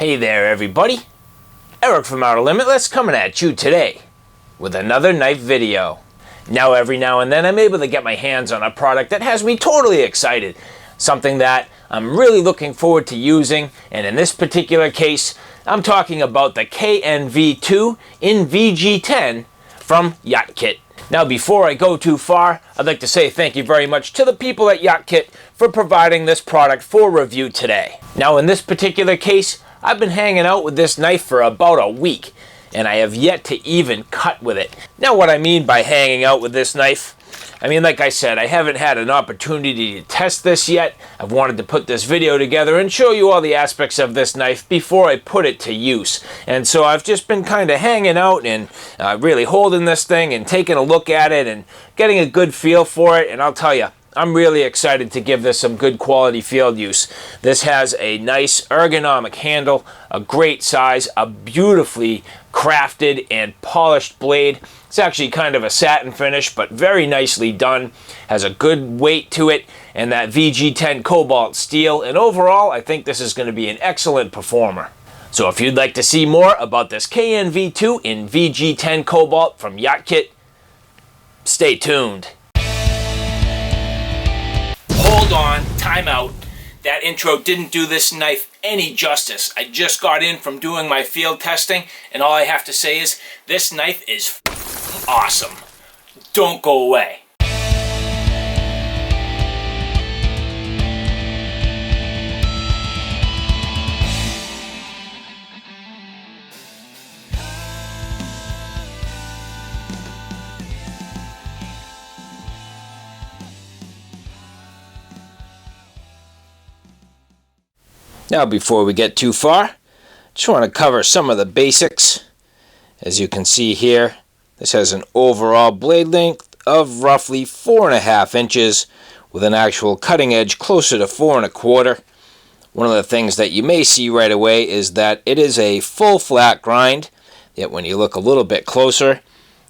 Hey there everybody, Eric from Outer Limitless coming at you today with another knife video. Now every now and then I'm able to get my hands on a product that has me totally excited, something that I'm really looking forward to using, and in this particular case I'm talking about the Knv2 in VG10 from JaktKit. Now before I go too far, I'd like to say thank you very much to the people at JaktKit for providing this product for review today. Now in this particular case, I've been hanging out with this knife for about a week, and I have yet to even cut with it. Now what I mean by hanging out with this knife, I mean, like I said, I haven't had an opportunity to test this yet. I've wanted to put this video together and show you all the aspects of this knife before I put it to use. And so I've just been kind of hanging out and really holding this thing and taking a look at it and getting a good feel for it. And I'll tell you, I'm really excited to give this some good quality field use. This has a nice ergonomic handle, a great size, a beautifully crafted and polished blade. It's actually kind of a satin finish, but very nicely done. Has a good weight to it and that VG10 Cobalt steel. And overall, I think this is going to be an excellent performer. So if you'd like to see more about this Knv2 in VG10 Cobalt from JaktKit, stay tuned. Hold on, time out. That intro didn't do this knife any justice. I just got in from doing my field testing, and all I have to say is this knife is awesome. Don't go away. Now before we get too far, just want to cover some of the basics. As you can see here, this has an overall blade length of roughly 4.5 inches with an actual cutting edge closer to 4.25. One of the things that you may see right away is that it is a full flat grind, yet when you look a little bit closer,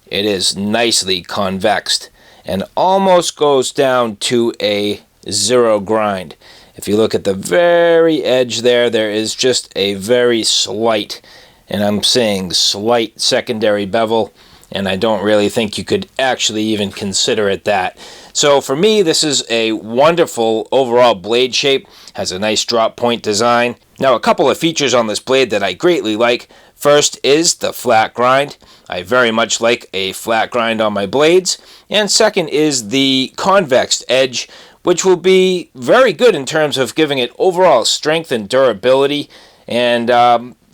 it is nicely convexed and almost goes down to a zero grind. If you look at the very edge there, there is just a very slight, and I'm saying slight, secondary bevel, and I don't really think you could actually even consider it that. So for me, this is a wonderful overall blade shape, has a nice drop point design. Now a couple of features on this blade that I greatly like. First is the flat grind. I very much like a flat grind on my blades. And second is the convex edge, which will be very good in terms of giving it overall strength and durability. And,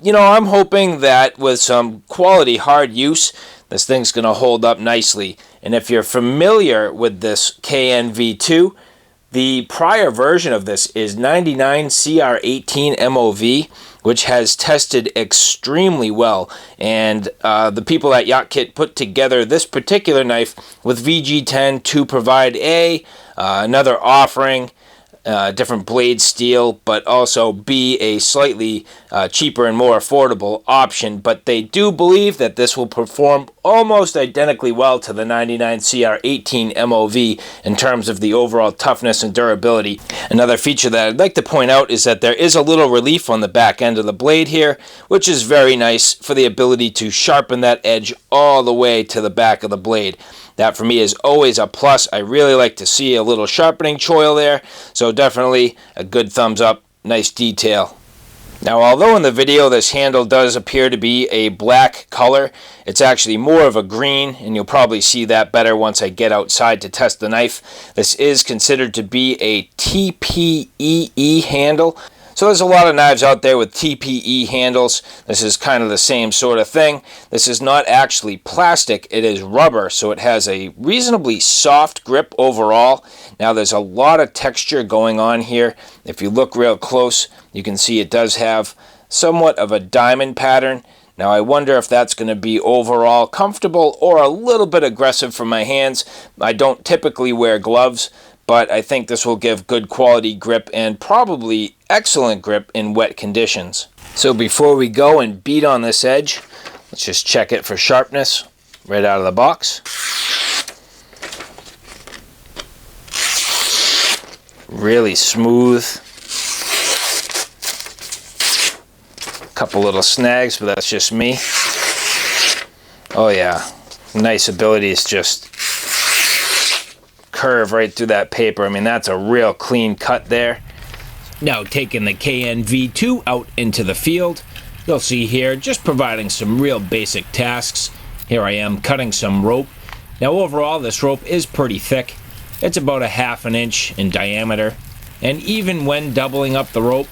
you know, I'm hoping that with some quality hard use, this thing's going to hold up nicely. And if you're familiar with this Knv2, the prior version of this is 99 CR18 MOV, which has tested extremely well. And the people at JaktKit put together this particular knife with VG10 to provide another offering, different blade steel, but also be a slightly cheaper and more affordable option. But they do believe that this will perform almost identically well to the 99 CR18 MOV in terms of the overall toughness and durability. Another feature that I'd like to point out is that there is a little relief on the back end of the blade here, which is very nice for the ability to sharpen that edge all the way to the back of the blade. That for me is always a plus. I really like to see a little sharpening choil there, so definitely a good thumbs up, nice detail. Now although in the video this handle does appear to be a black color, it's actually more of a green, and you'll probably see that better once I get outside to test the knife. This is considered to be a TPE handle. So there's a lot of knives out there with TPE handles. This is kind of the same sort of thing. This is not actually plastic, it is rubber, so it has a reasonably soft grip overall. Now there's a lot of texture going on here. If you look real close, you can see it does have somewhat of a diamond pattern. Now I wonder if that's going to be overall comfortable or a little bit aggressive for my hands. I don't typically wear gloves, but I think this will give good quality grip and probably excellent grip in wet conditions. So before we go and beat on this edge, let's just check it for sharpness right out of the box. Really smooth. Couple little snags, but that's just me. Oh yeah, nice ability to just curve right through that paper. I mean, that's a real clean cut there. Now taking the Knv2 out into the field, you'll see here just providing some real basic tasks. Here I am cutting some rope. Now overall this rope is pretty thick. It's about a ½ an inch in diameter, and even when doubling up the rope,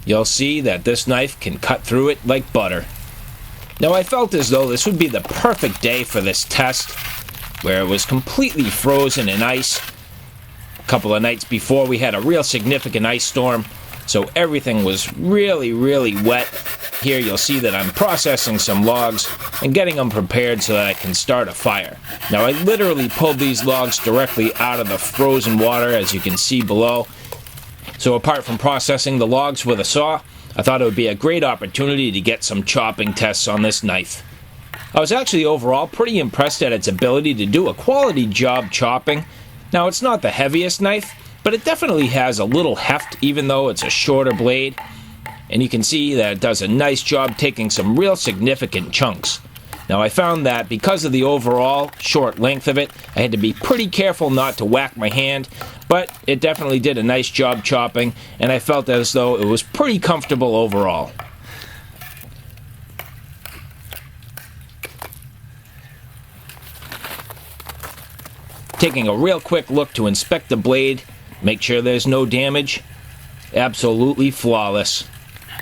you'll see that this knife can cut through it like butter. Now I felt as though this would be the perfect day for this test, where it was completely frozen in ice. A couple of nights before we had a real significant ice storm, so everything was really wet. Here you'll see that I'm processing some logs and getting them prepared so that I can start a fire. Now I literally pulled these logs directly out of the frozen water, as you can see below. So apart from processing the logs with a saw, I thought it would be a great opportunity to get some chopping tests on this knife. I was actually overall pretty impressed at its ability to do a quality job chopping. Now it's not the heaviest knife, but it definitely has a little heft even though it's a shorter blade. And you can see that it does a nice job taking some real significant chunks. Now I found that because of the overall short length of it, I had to be pretty careful not to whack my hand, but it definitely did a nice job chopping, and I felt as though it was pretty comfortable overall. Taking a real quick look to inspect the blade, make sure there's no damage. Absolutely flawless.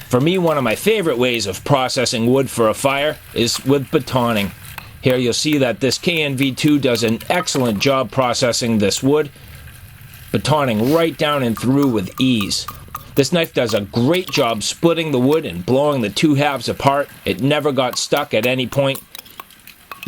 For me, one of my favorite ways of processing wood for a fire is with batoning. Here you'll see that this Knv2 does an excellent job processing this wood, batoning right down and through with ease. This knife does a great job splitting the wood and blowing the two halves apart. It never got stuck at any point.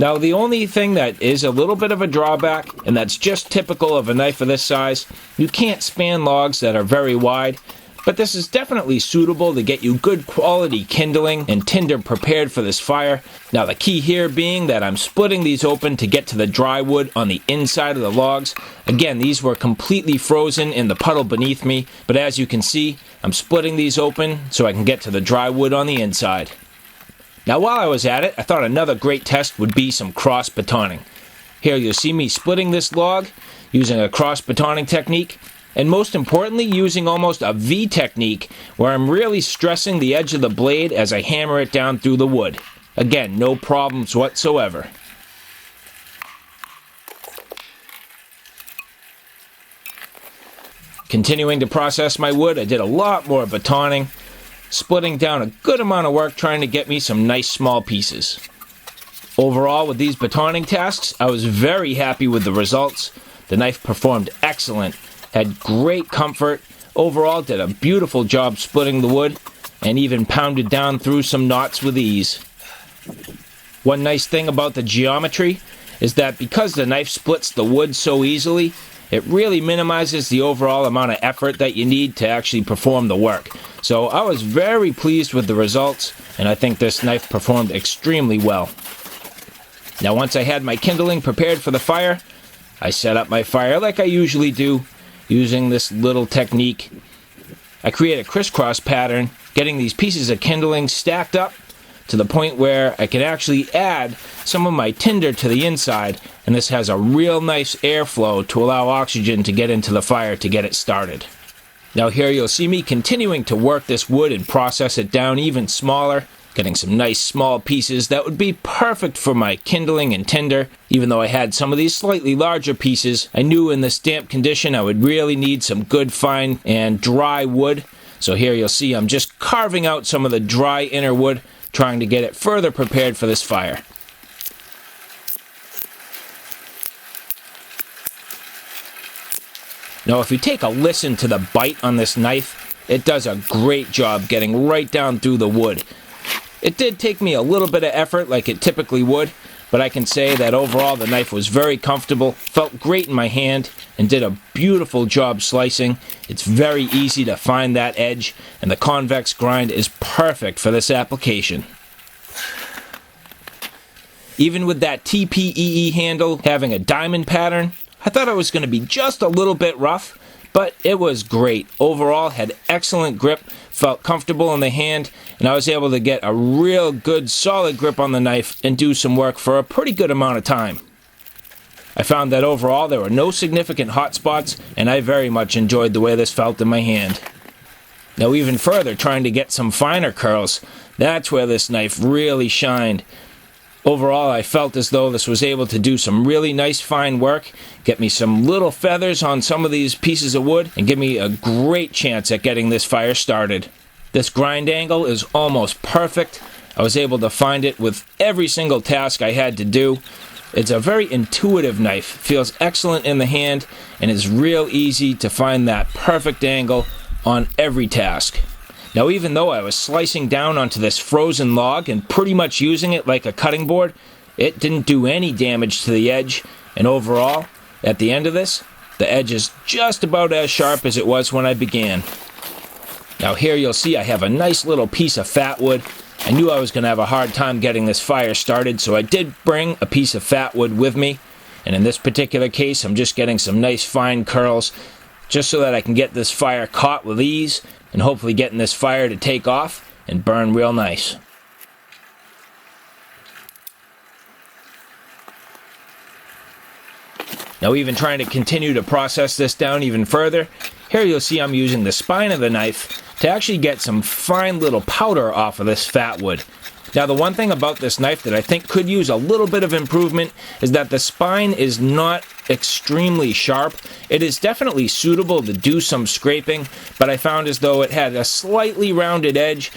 Now the only thing that is a little bit of a drawback, and that's just typical of a knife of this size, you can't span logs that are very wide. But this is definitely suitable to get you good quality kindling and tinder prepared for this fire. Now the key here being that I'm splitting these open to get to the dry wood on the inside of the logs. Again, these were completely frozen in the puddle beneath me, but as you can see, I'm splitting these open so I can get to the dry wood on the inside. Now while I was at it, I thought another great test would be some cross batoning. Here you'll see me splitting this log using a cross batoning technique. And most importantly, using almost a V technique, where I'm really stressing the edge of the blade as I hammer it down through the wood. Again, no problems whatsoever. Continuing to process my wood, I did a lot more batoning, splitting down a good amount of work trying to get me some nice small pieces. Overall, with these batoning tasks, I was very happy with the results. The knife performed excellent. Had great comfort, overall did a beautiful job splitting the wood, and even pounded down through some knots with ease. One nice thing about the geometry is that because the knife splits the wood so easily, it really minimizes the overall amount of effort that you need to actually perform the work. So I was very pleased with the results, and I think this knife performed extremely well. Now once I had my kindling prepared for the fire, I set up my fire like I usually do, using this little technique. I create a crisscross pattern, getting these pieces of kindling stacked up to the point where I can actually add some of my tinder to the inside, and this has a real nice airflow to allow oxygen to get into the fire to get it started. Now here you'll see me continuing to work this wood and process it down even smaller, getting some nice small pieces that would be perfect for my kindling and tinder. Even though I had some of these slightly larger pieces, I knew in this damp condition I would really need some good fine and dry wood. So here you'll see I'm just carving out some of the dry inner wood, trying to get it further prepared for this fire. Now if you take a listen to the bite on this knife, it does a great job getting right down through the wood. It did take me a little bit of effort like it typically would, but I can say that overall the knife was very comfortable, felt great in my hand, and did a beautiful job slicing. It's very easy to find that edge, and the convex grind is perfect for this application. Even with that TPEE handle having a diamond pattern, I thought it was going to be just a little bit rough, But it was great. Overall, had excellent grip, felt comfortable in the hand, and I was able to get a real good solid grip on the knife and do some work for a pretty good amount of time. I found that overall there were no significant hot spots, and I very much enjoyed the way this felt in my hand. Now even further, trying to get some finer curls, that's where this knife really shined. Overall, I felt as though this was able to do some really nice fine work, get me some little feathers on some of these pieces of wood, and give me a great chance at getting this fire started. This grind angle is almost perfect. I was able to find it with every single task I had to do. It's a very intuitive knife, feels excellent in the hand, and is real easy to find that perfect angle on every task. Now even though I was slicing down onto this frozen log and pretty much using it like a cutting board, it didn't do any damage to the edge, and overall, at the end of this, the edge is just about as sharp as it was when I began. Now here you'll see I have a nice little piece of fat wood. I knew I was going to have a hard time getting this fire started, so I did bring a piece of fat wood with me, and in this particular case I'm just getting some nice fine curls just so that I can get this fire caught with ease and hopefully getting this fire to take off and burn real nice. Now even trying to continue to process this down even further, here you'll see I'm using the spine of the knife to actually get some fine little powder off of this fat wood. Now the one thing about this knife that I think could use a little bit of improvement is that the spine is not extremely sharp. It is definitely suitable to do some scraping, but I found as though it had a slightly rounded edge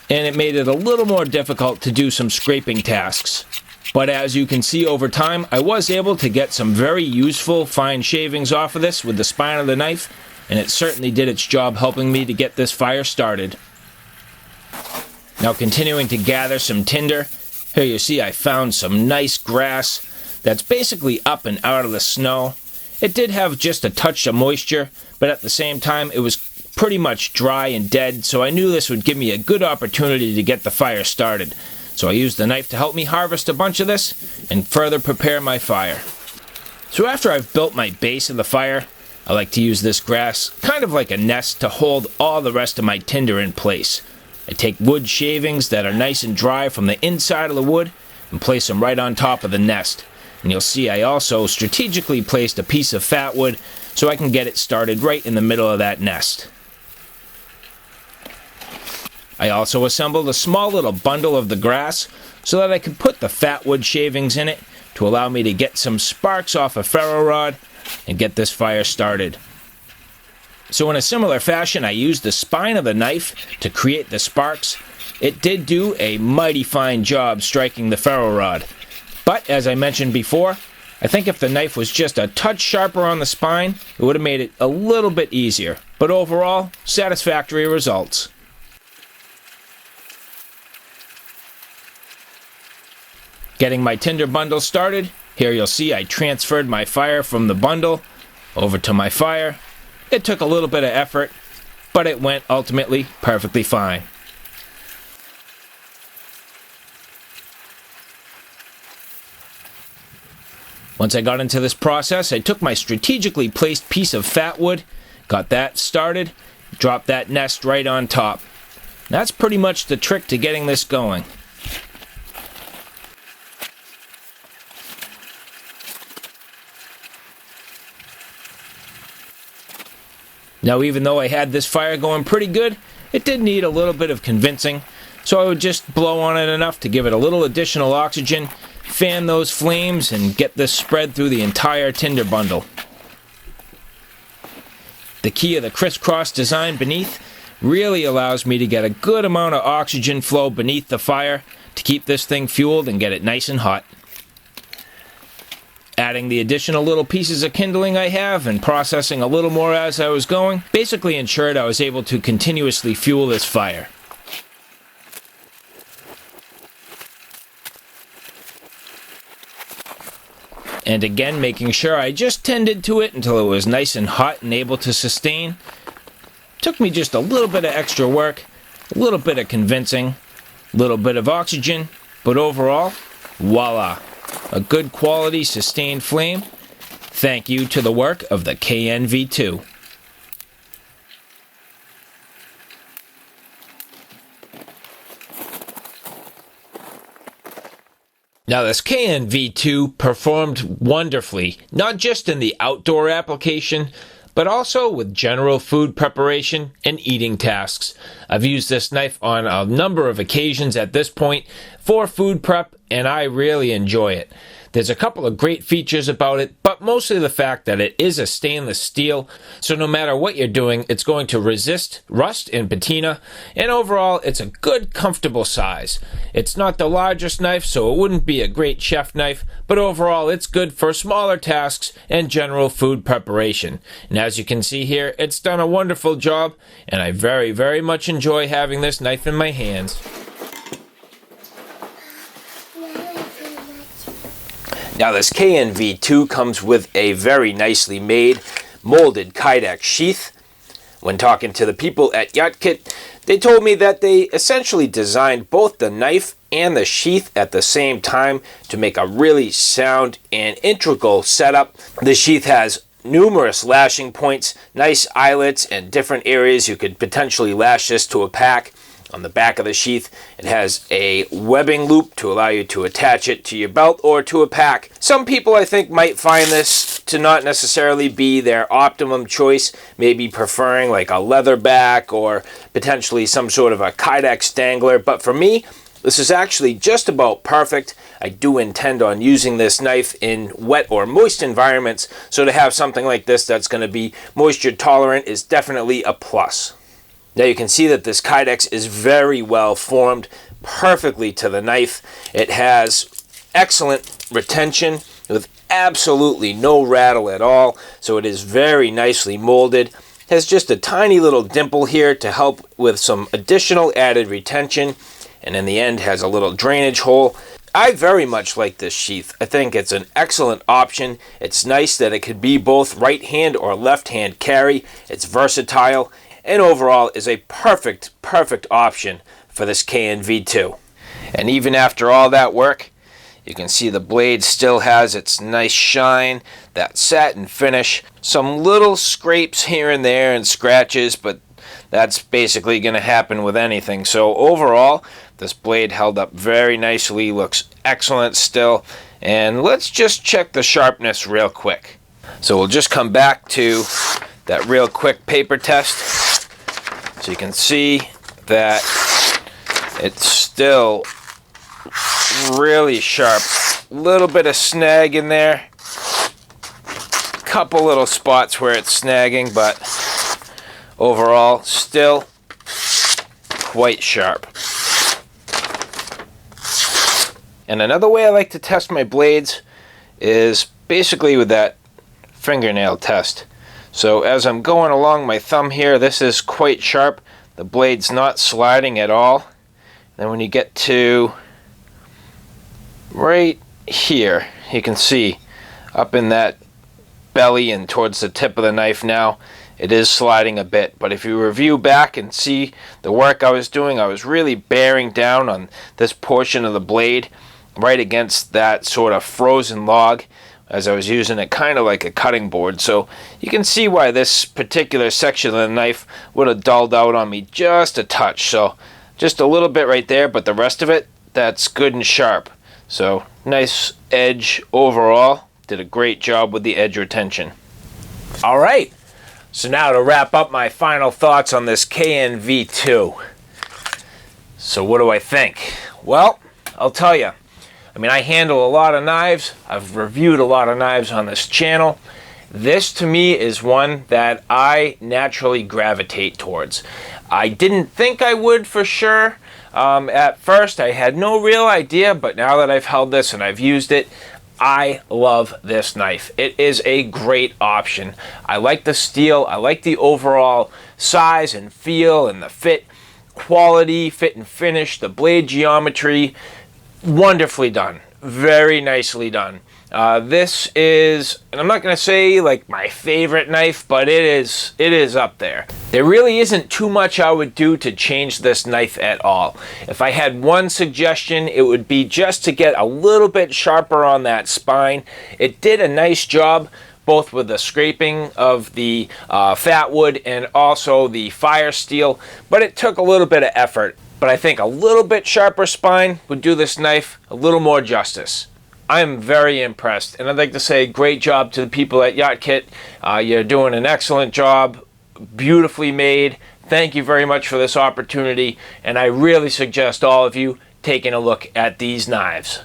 and it made it a little more difficult to do some scraping tasks. But as you can see over time, I was able to get some very useful fine shavings off of this with the spine of the knife, and it certainly did its job helping me to get this fire started. Now continuing to gather some tinder, here you see I found some nice grass that's basically up and out of the snow. It did have just a touch of moisture, but at the same time it was pretty much dry and dead, so I knew this would give me a good opportunity to get the fire started. So I used the knife to help me harvest a bunch of this and further prepare my fire. So after I've built my base of the fire, I like to use this grass kind of like a nest to hold all the rest of my tinder in place. I take wood shavings that are nice and dry from the inside of the wood and place them right on top of the nest. And you'll see I also strategically placed a piece of fat wood so I can get it started right in the middle of that nest. I also assembled a small little bundle of the grass so that I could put the fat wood shavings in it to allow me to get some sparks off a ferro rod and get this fire started. So in a similar fashion, I used the spine of the knife to create the sparks. It did do a mighty fine job striking the ferro rod. But as I mentioned before, I think if the knife was just a touch sharper on the spine, it would have made it a little bit easier. But overall, satisfactory results. Getting my tinder bundle started, here you'll see I transferred my fire from the bundle over to my fire. It took a little bit of effort, but it went ultimately perfectly fine. Once I got into this process, I took my strategically placed piece of fat wood, got that started, dropped that nest right on top. That's pretty much the trick to getting this going. Now even though I had this fire going pretty good, it did need a little bit of convincing, so I would just blow on it enough to give it a little additional oxygen, fan those flames, and get this spread through the entire tinder bundle. The key of the crisscross design beneath really allows me to get a good amount of oxygen flow beneath the fire to keep this thing fueled and get it nice and hot. Adding the additional little pieces of kindling I have and processing a little more as I was going basically ensured I was able to continuously fuel this fire. And again, making sure I just tended to it until it was nice and hot and able to sustain. Took me just a little bit of extra work, a little bit of convincing, a little bit of oxygen, but overall, voila! A good quality sustained flame. Thank you to the work of the Knv2. Now this Knv2 performed wonderfully, not just in the outdoor application, but also with general food preparation and eating tasks. I've used this knife on a number of occasions at this point for food prep, and I really enjoy it. There's a couple of great features about it, but mostly the fact that it is a stainless steel, so no matter what you're doing, it's going to resist rust and patina, and overall, it's a good, comfortable size. It's not the largest knife, so it wouldn't be a great chef knife, but overall, it's good for smaller tasks and general food preparation. And as you can see here, it's done a wonderful job, and I very, very much enjoy having this knife in my hands. Now this Knv2 comes with a very nicely made molded Kydex sheath. When talking to the people at JaktKit, they told me that they essentially designed both the knife and the sheath at the same time to make a really sound and integral setup. The sheath has numerous lashing points, nice eyelets, and different areas you could potentially lash this to a pack. On the back of the sheath, it has a webbing loop to allow you to attach it to your belt or to a pack. Some people, I think, might find this to not necessarily be their optimum choice, maybe preferring like a leather back or potentially some sort of a Kydex dangler, but for me, this is actually just about perfect. I do intend on using this knife in wet or moist environments, so to have something like this that's going to be moisture tolerant is definitely a plus. Now you can see that this Kydex is very well formed, perfectly to the knife. It has excellent retention with absolutely no rattle at all, so it is very nicely molded. It has just a tiny little dimple here to help with some additional added retention, and in the end has a little drainage hole. I very much like this sheath. I think it's an excellent option. It's nice that it could be both right hand or left hand carry. It's versatile, and overall is a perfect option for this Knv2. And even after all that work, you can see the blade still has its nice shine, that satin finish, some little scrapes here and there and scratches, but that's basically going to happen with anything. So overall, this blade held up very nicely, looks excellent still. And let's just check the sharpness real quick. So we'll just come back to that real quick paper test. So you can see that it's still really sharp. A little bit of snag in there. Couple little spots where it's snagging, but overall still quite sharp. And another way I like to test my blades is basically with that fingernail test. So as I'm going along my thumb here, this is quite sharp. The blade's not sliding at all. Then when you get to right here, you can see up in that belly and towards the tip of the knife now, it is sliding a bit. But if you review back and see the work I was doing, I was really bearing down on this portion of the blade right against that sort of frozen log, as I was using it kind of like a cutting board. So you can see why this particular section of the knife would have dulled out on me just a touch. So just a little bit right there, but the rest of it, that's good and sharp. So nice edge overall. Did a great job with the edge retention. All right, so now to wrap up my final thoughts on this Knv2. So what do I think? Well, I'll tell you. I mean, I handle a lot of knives. I've reviewed a lot of knives on this channel. This to me is one that I naturally gravitate towards. I didn't think I would for sure. At first, I had no real idea, but now that I've held this and I've used it, I love this knife. It is a great option. I like the steel. I like the overall size and feel and the fit, quality, fit and finish, the blade geometry. Wonderfully done. Very nicely done. This is, and I'm not going to say like my favorite knife, but it is up there. There really isn't too much I would do to change this knife at all. If I had one suggestion, it would be just to get a little bit sharper on that spine. It did a nice job both with the scraping of the fat wood and also the fire steel, but it took a little bit of effort. but I think a little bit sharper spine would do this knife a little more justice. I am very impressed, and I'd like to say great job to the people at JaktKit. You're doing an excellent job, beautifully made. Thank you very much for this opportunity, and I really suggest all of you taking a look at these knives.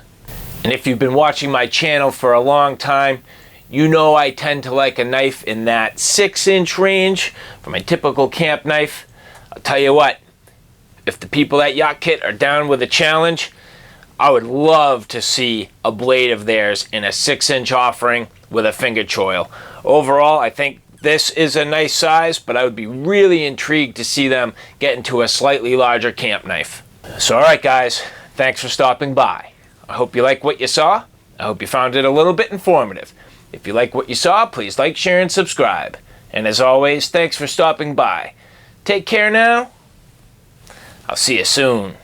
And if you've been watching my channel for a long time, you know I tend to like a knife in that 6-inch range for my typical camp knife. I'll tell you what, if the people at JaktKit are down with a challenge, I would love to see a blade of theirs in a 6-inch offering with a finger choil. Overall, I think this is a nice size, but I would be really intrigued to see them get into a slightly larger camp knife. So alright guys, thanks for stopping by. I hope you like what you saw. I hope you found it a little bit informative. If you like what you saw, please like, share, and subscribe. And as always, thanks for stopping by. Take care now. I'll see you soon.